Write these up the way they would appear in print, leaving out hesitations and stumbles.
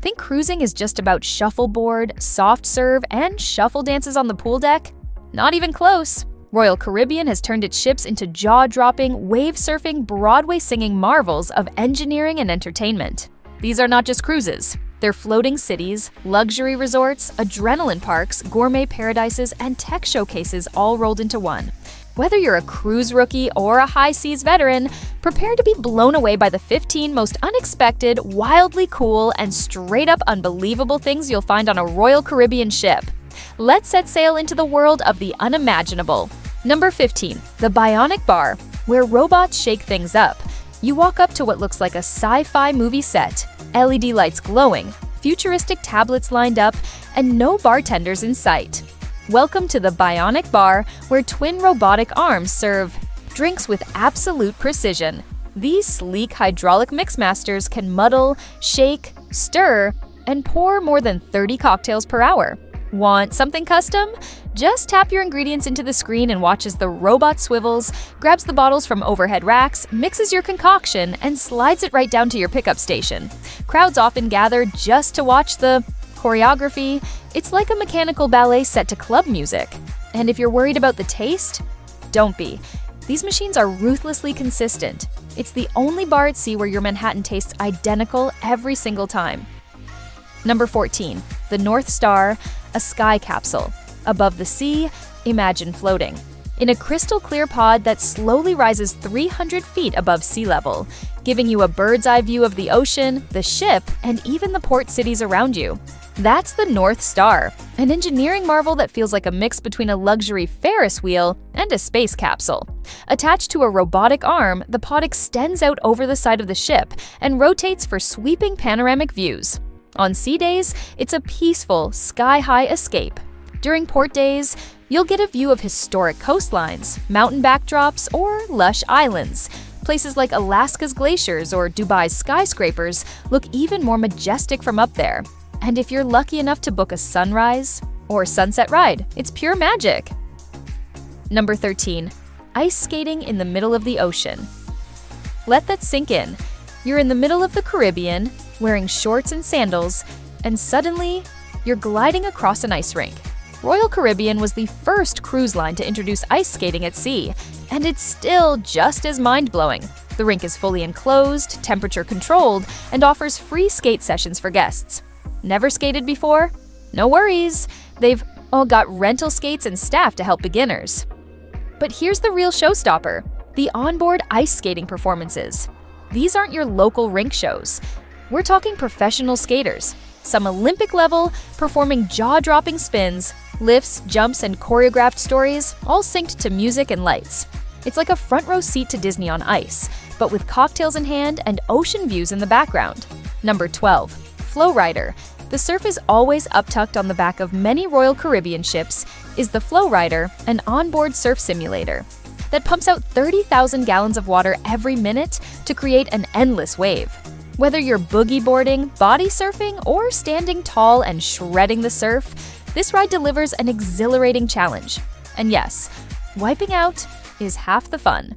Think cruising is just about shuffleboard, soft serve, and shuffle dances on the pool deck? Not even close. Royal Caribbean has turned its ships into jaw-dropping, wave-surfing, Broadway-singing marvels of engineering and entertainment. These are not just cruises. They're floating cities, luxury resorts, adrenaline parks, gourmet paradises, and tech showcases all rolled into one. Whether you're a cruise rookie or a high seas veteran, prepare to be blown away by the 15 most unexpected, wildly cool, and straight-up unbelievable things you'll find on a Royal Caribbean ship. Let's set sail into the world of the unimaginable. Number 15. The Bionic Bar, where robots shake things up. You walk up to what looks like a sci-fi movie set. LED lights glowing, futuristic tablets lined up, and no bartenders in sight. Welcome to the Bionic Bar, where twin robotic arms serve drinks with absolute precision. These sleek hydraulic mixmasters can muddle, shake, stir, and pour more than 30 cocktails per hour. Want something custom? Just tap your ingredients into the screen and watch as the robot swivels, grabs the bottles from overhead racks, mixes your concoction, and slides it right down to your pickup station. Crowds often gather just to watch the choreography. It's like a mechanical ballet set to club music. And if you're worried about the taste, don't be. These machines are ruthlessly consistent. It's the only bar at sea where your Manhattan tastes identical every single time. Number 14. The North Star, a sky capsule. Above the sea, imagine floating in a crystal-clear pod that slowly rises 300 feet above sea level, giving you a bird's-eye view of the ocean, the ship, and even the port cities around you. That's the North Star, an engineering marvel that feels like a mix between a luxury Ferris wheel and a space capsule. Attached to a robotic arm, the pod extends out over the side of the ship and rotates for sweeping panoramic views. On sea days, it's a peaceful, sky-high escape. During port days, you'll get a view of historic coastlines, mountain backdrops, or lush islands. Places like Alaska's glaciers or Dubai's skyscrapers look even more majestic from up there. And if you're lucky enough to book a sunrise or sunset ride, it's pure magic. Number 13. Ice skating in the middle of the ocean. Let that sink in. You're in the middle of the Caribbean, wearing shorts and sandals, and suddenly, you're gliding across an ice rink. Royal Caribbean was the first cruise line to introduce ice skating at sea, and it's still just as mind-blowing. The rink is fully enclosed, temperature-controlled, and offers free skate sessions for guests. Never skated before? No worries. They've all got rental skates and staff to help beginners. But here's the real showstopper: the onboard ice skating performances. These aren't your local rink shows. We're talking professional skaters, some Olympic level, performing jaw-dropping spins, lifts, jumps, and choreographed stories, all synced to music and lights. It's like a front row seat to Disney on ice, but with cocktails in hand and ocean views in the background. Number 12. Flow Rider. The surf is always uptucked on the back of many Royal Caribbean ships. Is the Flow Rider, an onboard surf simulator that pumps out 30,000 gallons of water every minute to create an endless wave. Whether you're boogie boarding, body surfing, or standing tall and shredding the surf, this ride delivers an exhilarating challenge. And yes, wiping out is half the fun.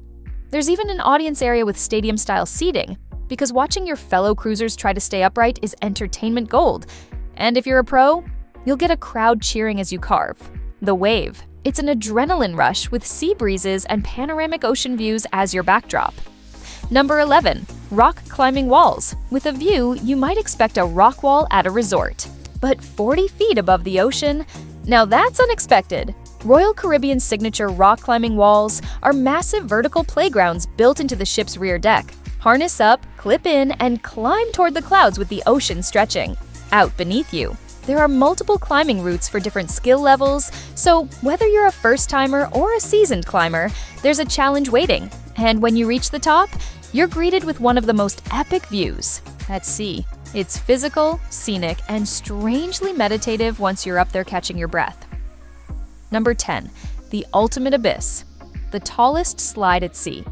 There's even an audience area with stadium-style seating, because watching your fellow cruisers try to stay upright is entertainment gold. And if you're a pro, you'll get a crowd cheering as you carve. The Wave. It's an adrenaline rush with sea breezes and panoramic ocean views as your backdrop. Number 11. Rock climbing walls. With a view, you might expect a rock wall at a resort. But 40 feet above the ocean? Now that's unexpected. Royal Caribbean's signature rock climbing walls are massive vertical playgrounds built into the ship's rear deck. Harness up, clip in, and climb toward the clouds with the ocean stretching out beneath you. There are multiple climbing routes for different skill levels, so whether you're a first-timer or a seasoned climber, there's a challenge waiting. And when you reach the top, you're greeted with one of the most epic views at sea. It's physical, scenic, and strangely meditative once you're up there catching your breath. Number 10. The Ultimate Abyss. The tallest slide at sea.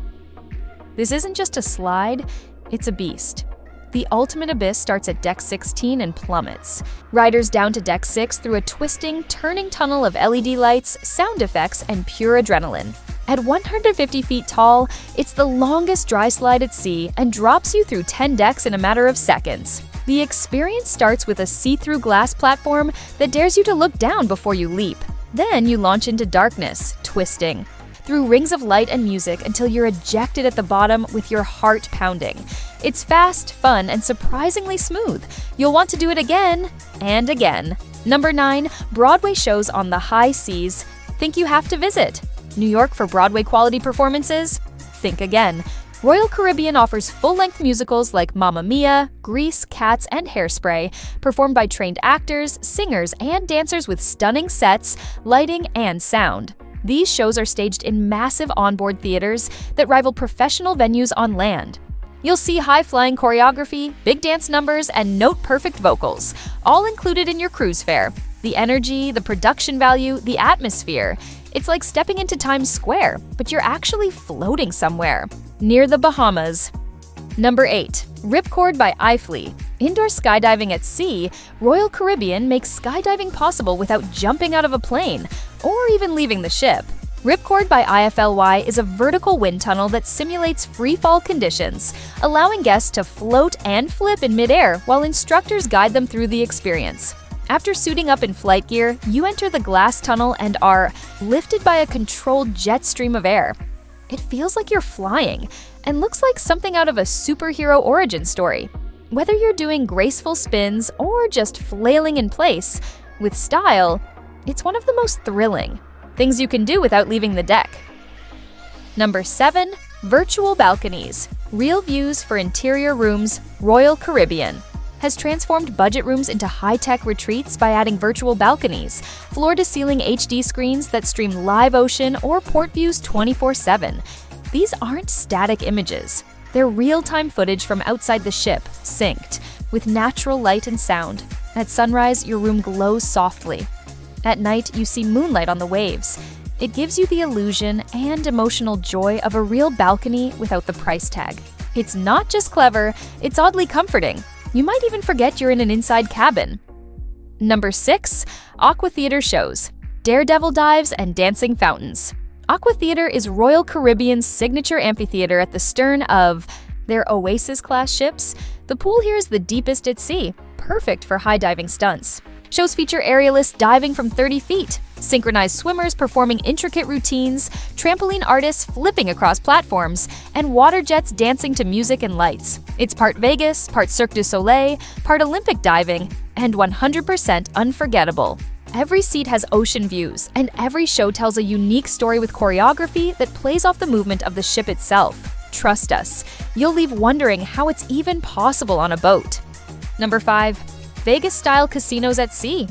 This isn't just a slide, it's a beast. The Ultimate Abyss starts at Deck 16 and plummets. Riders down to Deck 6 through a twisting, turning tunnel of LED lights, sound effects, and pure adrenaline. At 150 feet tall, it's the longest dry slide at sea and drops you through 10 decks in a matter of seconds. The experience starts with a see-through glass platform that dares you to look down before you leap. Then you launch into darkness, twisting through rings of light and music until you're ejected at the bottom with your heart pounding. It's fast, fun, and surprisingly smooth. You'll want to do it again and again. Number 9, Broadway shows on the high seas. Think you have to visit New York for Broadway quality performances? Think again. Royal Caribbean offers full-length musicals like Mamma Mia, Grease, Cats, and Hairspray, performed by trained actors, singers, and dancers with stunning sets, lighting, and sound. These shows are staged in massive onboard theaters that rival professional venues on land. You'll see high-flying choreography, big dance numbers, and note-perfect vocals, all included in your cruise fare. The energy, the production value, the atmosphere. It's like stepping into Times Square, but you're actually floating somewhere, near the Bahamas. Number 8, Ripcord by iFly. Indoor skydiving at sea, Royal Caribbean makes skydiving possible without jumping out of a plane or even leaving the ship. Ripcord by IFLY is a vertical wind tunnel that simulates free-fall conditions, allowing guests to float and flip in midair while instructors guide them through the experience. After suiting up in flight gear, you enter the glass tunnel and are lifted by a controlled jet stream of air. It feels like you're flying and looks like something out of a superhero origin story. Whether you're doing graceful spins or just flailing in place, with style, it's one of the most thrilling things you can do without leaving the deck. Number 7, Virtual Balconies. Real views for interior rooms, Royal Caribbean has transformed budget rooms into high-tech retreats by adding virtual balconies, floor-to-ceiling HD screens that stream live ocean or port views 24/7. These aren't static images. They're real-time footage from outside the ship, synced, with natural light and sound. At sunrise, your room glows softly. At night, you see moonlight on the waves. It gives you the illusion and emotional joy of a real balcony without the price tag. It's not just clever, it's oddly comforting. You might even forget you're in an inside cabin. Number 6, Aqua Theater shows. Daredevil dives and dancing fountains. Aqua Theater is Royal Caribbean's signature amphitheater at the stern of their Oasis-class ships. The pool here is the deepest at sea, perfect for high-diving stunts. Shows feature aerialists diving from 30 feet, synchronized swimmers performing intricate routines, trampoline artists flipping across platforms, and water jets dancing to music and lights. It's part Vegas, part Cirque du Soleil, part Olympic diving, and 100% unforgettable. Every seat has ocean views, and every show tells a unique story with choreography that plays off the movement of the ship itself. Trust us, you'll leave wondering how it's even possible on a boat. Number 5, Vegas-style casinos at sea.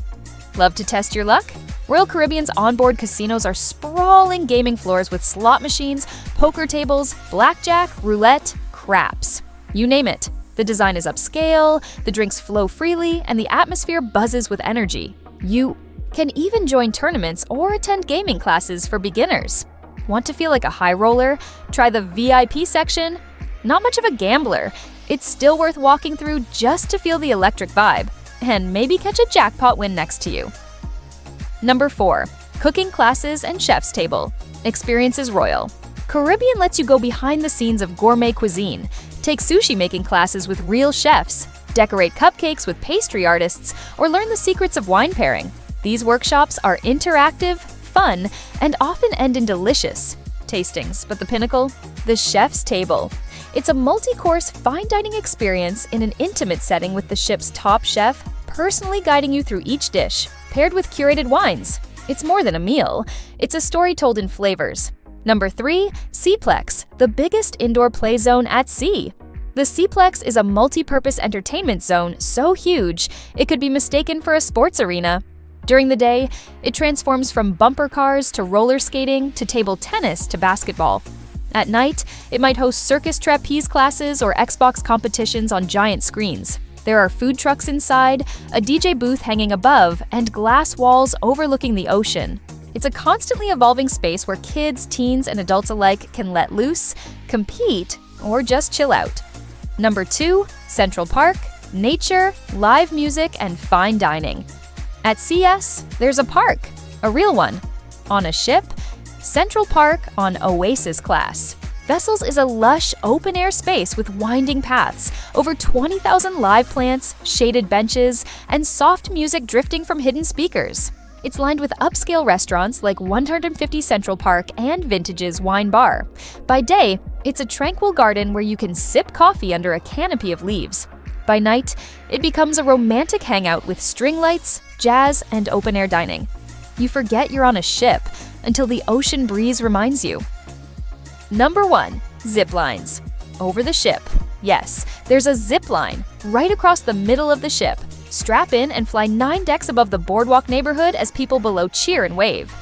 Love to test your luck? Royal Caribbean's onboard casinos are sprawling gaming floors with slot machines, poker tables, blackjack, roulette, craps. You name it. The design is upscale, the drinks flow freely, and the atmosphere buzzes with energy. You can even join tournaments or attend gaming classes for beginners. Want to feel like a high roller? Try the VIP section? Not much of a gambler. It's still worth walking through just to feel the electric vibe, and maybe catch a jackpot win next to you. Number 4, Cooking classes and chef's table. Experiences Royal. Caribbean lets you go behind the scenes of gourmet cuisine, take sushi making classes with real chefs, decorate cupcakes with pastry artists, or learn the secrets of wine pairing. These workshops are interactive, fun, and often end in delicious tastings, but the pinnacle? The chef's table. It's a multi-course fine dining experience in an intimate setting with the ship's top chef personally guiding you through each dish, paired with curated wines. It's more than a meal. It's a story told in flavors. Number 3, Seaplex, the biggest indoor play zone at sea. The Seaplex is a multi-purpose entertainment zone so huge it could be mistaken for a sports arena. During the day, it transforms from bumper cars to roller skating to table tennis to basketball. At night, it might host circus trapeze classes or Xbox competitions on giant screens. There are food trucks inside, a DJ booth hanging above, and glass walls overlooking the ocean. It's a constantly evolving space where kids, teens, and adults alike can let loose, compete, or just chill out. Number 2, Central Park, nature, live music, and fine dining. At CS, there's a park, a real one. On a ship, Central Park on Oasis class. Vessels is a lush, open-air space with winding paths, over 20,000 live plants, shaded benches, and soft music drifting from hidden speakers. It's lined with upscale restaurants like 150 Central Park and Vintage's Wine Bar. By day, it's a tranquil garden where you can sip coffee under a canopy of leaves. By night, it becomes a romantic hangout with string lights, jazz, and open-air dining. You forget you're on a ship until the ocean breeze reminds you. Number 1. Ziplines. Over the ship. Yes, there's a zip line right across the middle of the ship. Strap in and fly 9 decks above the boardwalk neighborhood as people below cheer and wave.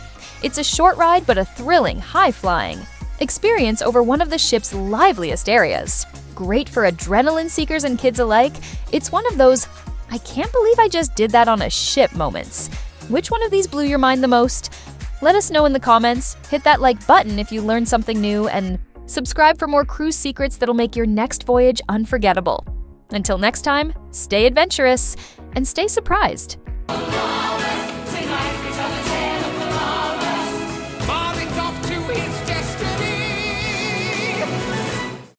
It's a short ride but a thrilling, high-flying experience over one of the ship's liveliest areas. Great for adrenaline seekers and kids alike, it's one of those "I can't believe I just did that on a ship" moments. Which one of these blew your mind the most? Let us know in the comments, hit that like button if you learned something new, and subscribe for more cruise secrets that'll make your next voyage unforgettable. Until next time, stay adventurous and stay surprised.